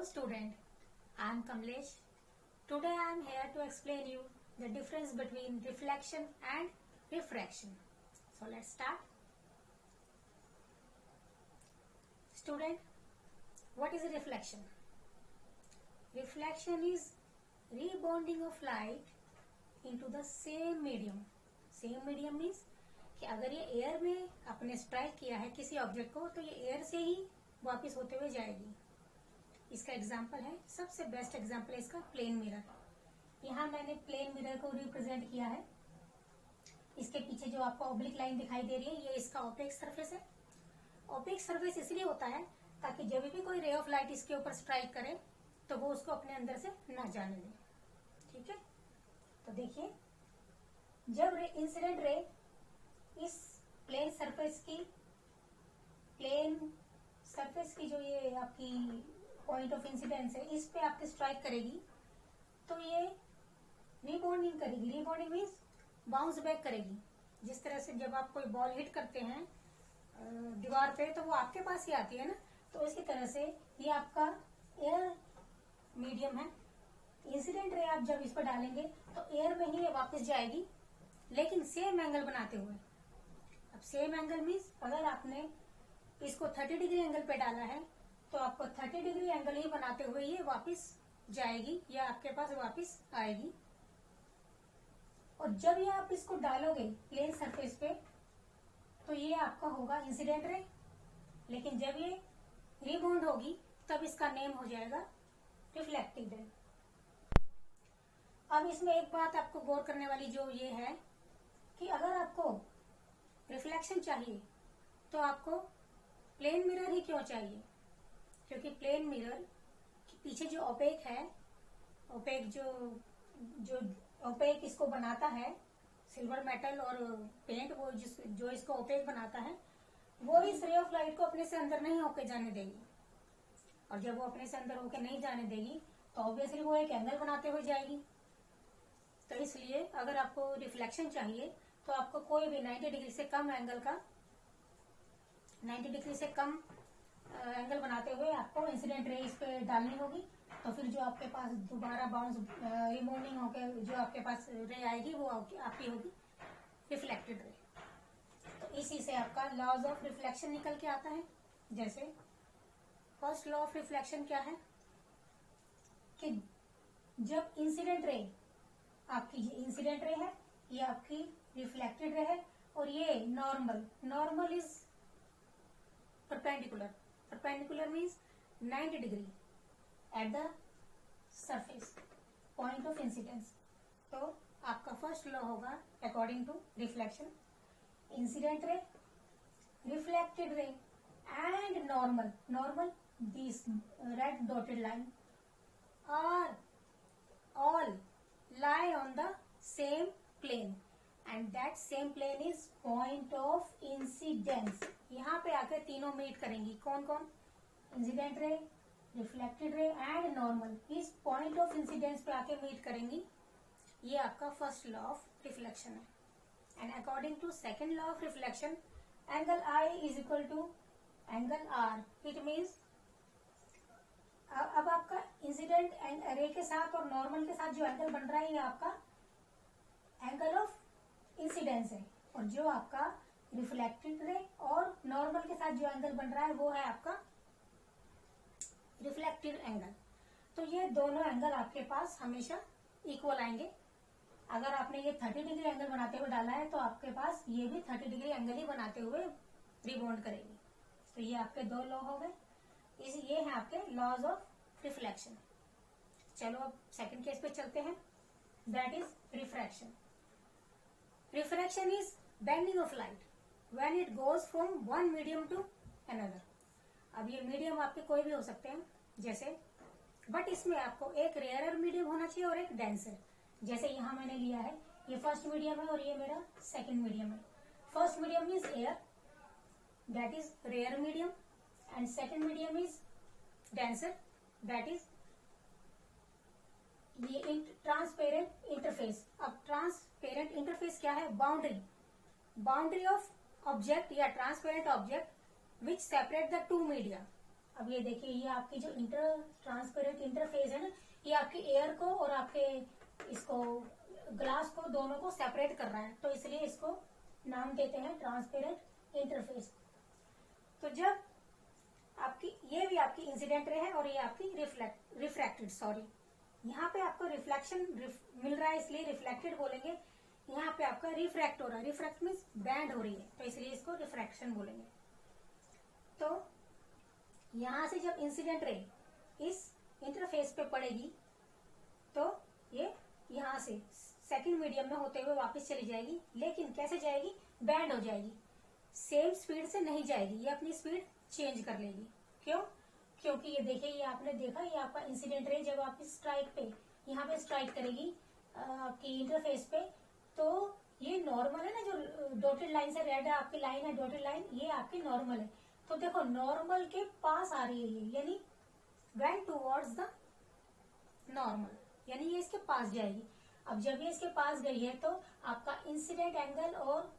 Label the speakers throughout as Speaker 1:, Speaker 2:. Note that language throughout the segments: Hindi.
Speaker 1: Hello student, I am Kamlesh. Today I am here to explain you the difference between reflection and refraction. So let's start. Student, what is a reflection? Reflection is rebounding of light into the same medium. Same medium means कि अगर ये एयर में आपने स्ट्राइक किया है किसी ऑब्जेक्ट को तो ये एयर से ही वापस होते हुए जाएगी. इसका एग्जाम्पल है, सबसे बेस्ट एग्जाम्पल है इसका प्लेन मिरर. यहाँ मैंने प्लेन मिरर को रिप्रेजेंट किया है. इसके पीछे जो आपको ऑब्लिक लाइन दिखाई दे रही है ये इसका ओपेक सरफेस है. ओपेक सरफेस इसलिए होता है ताकि जब भी कोई रे ऑफ लाइट इसके ऊपर स्ट्राइक करे तो वो उसको अपने अंदर से ना जाने दे. ठीक है, तो देखिए जब इंसिडेंट रे इस प्लेन सरफेस की जो ये आपकी पॉइंट ऑफ इंसिडेंस है इस पे आपके स्ट्राइक करेगी तो ये रिबाउंडिंग करेगी. रिबाउंडिंग मीन्स बाउंस बैक करेगी. जिस तरह से जब आप कोई बॉल हिट करते हैं दीवार पे तो वो आपके पास ही आती है ना, तो इसी तरह से ये आपका एयर मीडियम है. इंसिडेंट रे आप जब इस पर डालेंगे तो एयर में ही ये वापस जाएगी लेकिन सेम एंगल बनाते हुए. अब सेम एंगल मीन्स अगर आपने इसको 30 डिग्री एंगल पे डाला है तो आपको 30 डिग्री एंगल ही बनाते हुए ये वापस जाएगी या आपके पास वापस आएगी. और जब ये आप इसको डालोगे प्लेन सरफेस पे तो ये आपका होगा इंसिडेंट रे, लेकिन जब ये रिबाउंड होगी तब इसका नेम हो जाएगा रिफ्लेक्टिव रे. अब इसमें एक बात आपको गौर करने वाली जो ये है कि अगर आपको रिफ्लेक्शन चाहिए तो आपको प्लेन मिरर ही क्यों चाहिए, क्योंकि प्लेन मिरर के पीछे जो ओपेक है, ओपेक जो ओपेक इसको बनाता है सिल्वर मेटल और पेंट, वो जो इसको ओपेक बनाता है वो इस रे ऑफ लाइट को अपने से अंदर नहीं होके जाने देगी. और जब वो अपने से अंदर होके नहीं जाने देगी तो ऑब्वियसली वो एक एंगल बनाते हुए जाएगी. तो इसलिए अगर आपको रिफ्लेक्शन चाहिए तो आपको कोई भी 90 डिग्री से कम एंगल बनाते हुए आपको इंसिडेंट रे इस पे डालनी होगी. तो फिर जो आपके पास दोबारा बाउंस रिबाउंडिंग होकर जो आपके पास रे आएगी वो आपकी होगी रिफ्लेक्टेड रे. तो इसी से आपका लॉज ऑफ रिफ्लेक्शन निकल के आता है. जैसे फर्स्ट लॉ ऑफ रिफ्लेक्शन क्या है कि जब इंसिडेंट रे आपकी इंसिडेंट रे है, ये आपकी रिफ्लेक्टेड रे है और ये normal is perpendicular means 90 degree at the surface point of incidence. तो आपका फर्स्ट लॉ होगा according to reflection, incident ray, reflected ray and normal this red dotted line are all lie on the same plane and that same plane is point of incidence. यहाँ पे आकर तीनों मीट करेंगी. कौन कौन? Incident ray, reflected ray and normal इस पॉइंट ऑफ इंसिडेंस पे आके मीट करेंगी. ये आपका फर्स्ट लॉ ऑफ रिफ्लेक्शन है. And according to second law of reflection angle I is equal to angle R. It means अब आपका इंसिडेंट रे के साथ और नॉर्मल के साथ जो एंगल बन रहा है ये आपका एंगल ऑफ इंसिडेंस है, और जो आपका रिफ्लेक्टेड रे और नॉर्मल के साथ जो एंगल बन रहा है वो है आपका रिफ्लेक्टेड एंगल. तो ये दोनों एंगल आपके पास हमेशा इक्वल आएंगे. अगर आपने ये 30 डिग्री एंगल बनाते हुए डाला है तो आपके पास ये भी 30 डिग्री एंगल ही बनाते हुए रिबाउंड करेगी. तो ये आपके दो लॉ हो गए. ये है आपके लॉज ऑफ रिफ्लेक्शन. चलो अब सेकंड केस पे चलते हैं, that is refraction. Refraction is bending of light when it goes from one medium to another. अब ये मीडियम आपके कोई भी हो सकते हैं जैसे, बट इसमें आपको एक रेयरर मीडियम होना चाहिए और एक डेंसर. जैसे यहाँ मैंने लिया है ये फर्स्ट मीडियम है और ये मेरा सेकेंड मीडियम है. First medium is air, that is rare medium, and second medium is denser, that is ये ट्रांसपेरेंट इंटरफेस. अब ट्रांसपेरेंट इंटरफेस क्या है? बाउंड्री ऑफ ऑब्जेक्ट या transparent object which separate the two media. अब ये देखिए, ये आपकी जो इंटर ट्रांसपेरेंट इंटरफेस है ना, ये आपकी एयर को और आपके इसको ग्लास को दोनों को सेपरेट कर रहा है, तो इसलिए इसको नाम देते हैं ट्रांसपेरेंट इंटरफेस। तो जब आपकी ये भी आपकी इंसिडेंट रे है और ये आपकी रिफ्रैक्टेड, सॉरी यहाँ पे आपको रिफ्लेक्शन मिल रहा है इसलिए रिफ्लेक्टेड बोलेंगे, यहाँ पे आपका रिफ्रैक्ट हो रहा है, रिफ्रैक्ट मीन्स बैंड हो रही है, तो इसलिए इसको रिफ्रैक्शन बोलेंगे। तो यहां से जब इंसिडेंट रे इस इंटरफेस पे पड़ेगी तो ये यहां से सेकंड मीडियम में होते हुए वापस चली जाएगी, लेकिन कैसे जाएगी, बैंड हो जाएगी, सेम स्पीड से नहीं जाएगी, ये अपनी स्पीड चेंज कर लेगी। क्यों? क्योंकि ये देखिए, ये आपने देखा, ये आपका इंसिडेंट रे जब आपकी स्ट्राइक पे यहाँ पे स्ट्राइक करेगी आपकी इंटरफेस पे, तो ये नॉर्मल है ना, जो डॉटेड लाइन से रेड है आपकी लाइन है डॉटेड लाइन, ये आपकी नॉर्मल है। तो देखो नॉर्मल के पास आ रही है ये, यानी वेन टूवर्ड्स द नॉर्मल, यानी ये इसके पास जाएगी। अब जब ये इसके पास गई है तो आपका इंसिडेंट एंगल और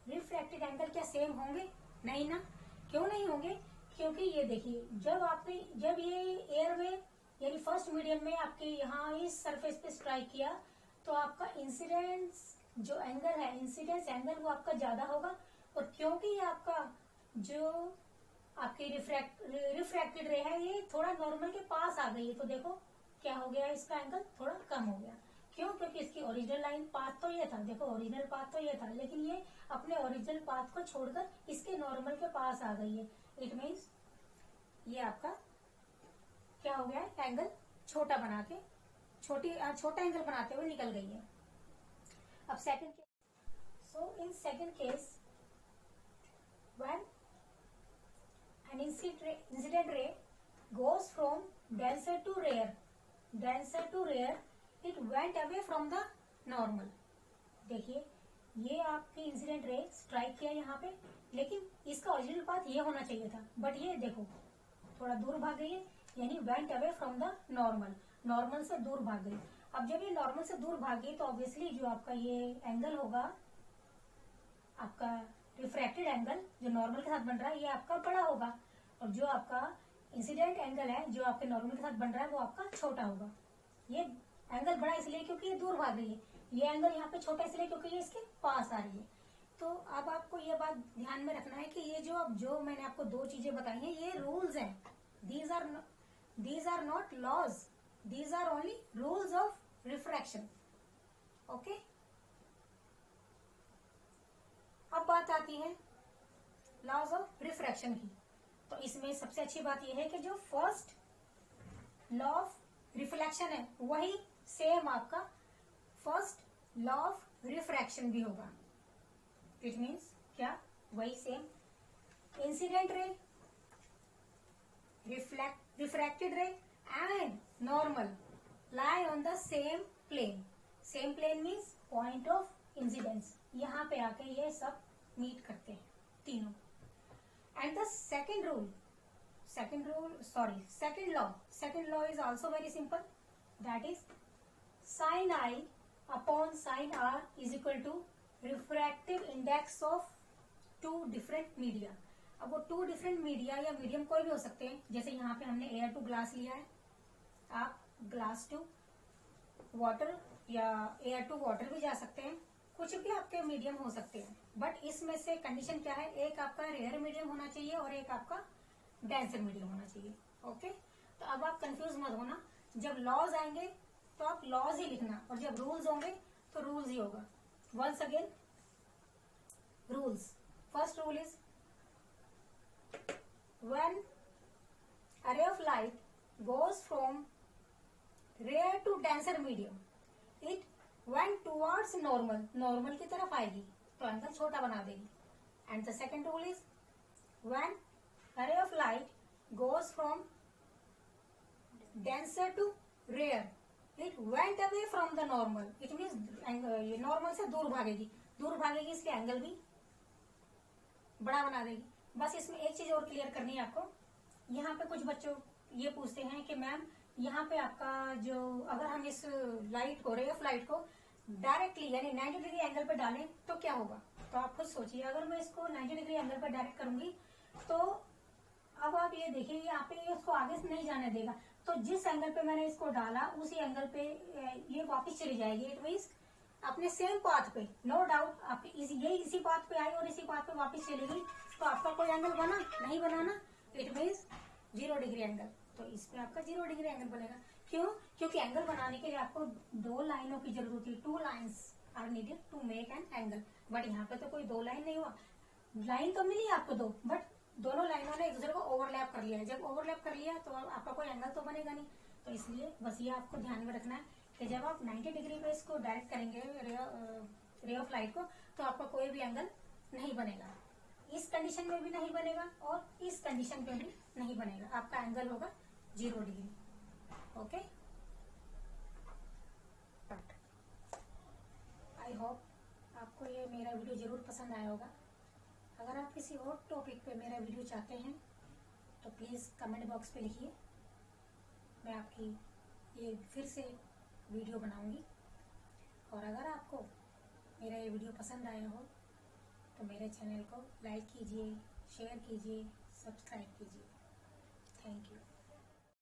Speaker 1: रिफ्रैक्टेड एंगल क्या सेम होंगे? नहीं ना। क्यों नहीं होंगे? क्योंकि ये देखिए, जब ये एयर में यानी फर्स्ट मीडियम में आपके यहाँ इस सरफेस पे स्ट्राइक किया, तो आपका इंसिडेंस जो एंगल है, इंसिडेंस एंगल वो आपका ज्यादा होगा, और क्योंकि ये आपका जो आपकी रिफ्रैक्टेड रे है ये थोड़ा नॉर्मल के पास आ गई है, तो देखो क्या हो गया, इसका एंगल थोड़ा कम हो गया। क्यों? क्योंकि इसकी ओरिजिनल लाइन पाथ तो ये था, देखो ओरिजिनल पाथ तो ये था, लेकिन ये अपने ओरिजिनल पाथ को छोड़कर इसके नॉर्मल के पास आ गई है। इट मीन्स ये आपका क्या हो गया, एंगल छोटा बना के छोटा एंगल बनाते हुए निकल गई है। अब second case, so in second case when an incident ray goes from denser to rare, it went away from the normal। देखिए, ये आपकी इंसिडेंट रे स्ट्राइक किया यहाँ पे, लेकिन इसका ओरिजिनल पाथ ये होना चाहिए था, बट ये देखो थोड़ा दूर भाग गई है, यानी went away from the normal, normal से दूर भाग गई। अब जब ये नॉर्मल से दूर भाग गई तो ऑब्वियसली जो आपका ये एंगल होगा, आपका रिफ्रैक्टेड एंगल जो नॉर्मल के साथ बन रहा है ये आपका बड़ा होगा, और जो आपका इंसिडेंट एंगल है जो आपके नॉर्मल के साथ बन रहा है वो आपका छोटा होगा। ये एंगल बड़ा इसलिए क्योंकि ये दूर भाग रही है, ये एंगल यहाँ पे छोटा इसलिए क्योंकि ये इसके पास आ रही है। तो अब आपको ये बात ध्यान में रखना है कि ये जो मैंने आपको दो चीजें बताई हैं ये रूल्स हैं, these are not laws, these are only rules of refraction. Okay, अब बात आती है लॉज ऑफ रिफ्रैक्शन की। तो इसमें सबसे अच्छी बात यह है कि जो फर्स्ट लॉ ऑफ रिफ्लेक्शन है वही सेम आपका फर्स्ट लॉ ऑफ रिफ्रैक्शन भी होगा। इट मीन्स क्या, वही सेम इंसिडेंट रे, रिफ्रैक्टेड रे and normal lie on the same plane, same plane means point of incidence, यहाँ पे आके ये सब मीट करते हैं तीनों। And the second law is also very simple, that is sin I upon sin R is equal to refractive index of two different media। अब वो टू डिफरेंट मीडिया या मीडियम कोई भी हो सकते हैं, जैसे यहाँ पे हमने एयर टू ग्लास लिया है, आप ग्लास टू वाटर या एयर टू वाटर भी जा सकते हैं, कुछ भी आपके मीडियम हो सकते हैं, बट इसमें से कंडीशन क्या है, एक आपका रेयर मीडियम होना चाहिए और एक आपका डेंसर मीडियम होना चाहिए। ओके, तो अब आप कंफ्यूज मत होना, जब लॉज आएंगे तो आप लॉज ही लिखना, और जब रूल्स होंगे तो रूल्स ही होगा। Once again rules, first rule is when a ray of light goes from rare to denser medium, it went towards normal, normal की तरफ आएगी तो एंगल छोटा बना देगी। And the second rule is when a ray of light goes from denser to rare, it went away from the normal, it means normal से दूर भागेगी, इसलिए एंगल भी बड़ा बना देगी। बस इसमें एक चीज और क्लियर करनी है आपको, यहाँ पे कुछ बच्चों ये पूछते हैं कि मैम यहाँ पे आपका जो अगर हम इस लाइट को, रे ऑफ लाइट को डायरेक्टली यानी 90 डिग्री एंगल पे डालें तो क्या होगा। तो आप खुद सोचिए, अगर मैं इसको 90 डिग्री एंगल पे डायरेक्ट करूंगी तो अब आप ये देखिए यहाँ पे ये उसको आगे से नहीं जाने देगा, तो जिस एंगल पे मैंने इसको डाला उसी एंगल पे ये वापस चली जाएगी। इट मीन्स अपने सेम पाथ पे, नो डाउट आप ये इसी पाथ पे आई और इसी पाथ पे वापस चली गई, तो आपका कोई एंगल बना नहीं बनाना, इट मीन्स 0 डिग्री एंगल। तो इसमें आपका 0 डिग्री एंगल बनेगा। क्यों? क्योंकि एंगल बनाने के लिए आपको 2 लाइनों की जरूरत होती है, 2 lines are needed to make an angle. But यहाँ पे तो कोई 2 लाइन नहीं हुआ, लाइन तो मिली आपको 2, बट दोनों लाइनों ने एक दूसरे को ओवरलैप कर लिया है। जब ओवरलैप कर लिया तो आपका कोई एंगल तो बनेगा नहीं। तो इसलिए बस ये आपको ध्यान में रखना है कि जब आप 90 डिग्री पे इसको डायरेक्ट करेंगे रे ऑफ लाइट को, तो आपका कोई भी एंगल नहीं बनेगा। इस कंडीशन में भी नहीं बनेगा और इस कंडीशन पे भी नहीं बनेगा। आपका एंगल होगा 0 डिग्री। ओके, आई होप आपको ये मेरा वीडियो जरूर पसंद आया होगा। अगर आप किसी और टॉपिक पे मेरा वीडियो चाहते हैं तो प्लीज़ कमेंट बॉक्स पे लिखिए, मैं आपकी ये फिर से वीडियो बनाऊंगी। और अगर आपको मेरा ये वीडियो पसंद आया हो तो मेरे चैनल को लाइक कीजिए, शेयर कीजिए, सब्सक्राइब कीजिए। Thank you.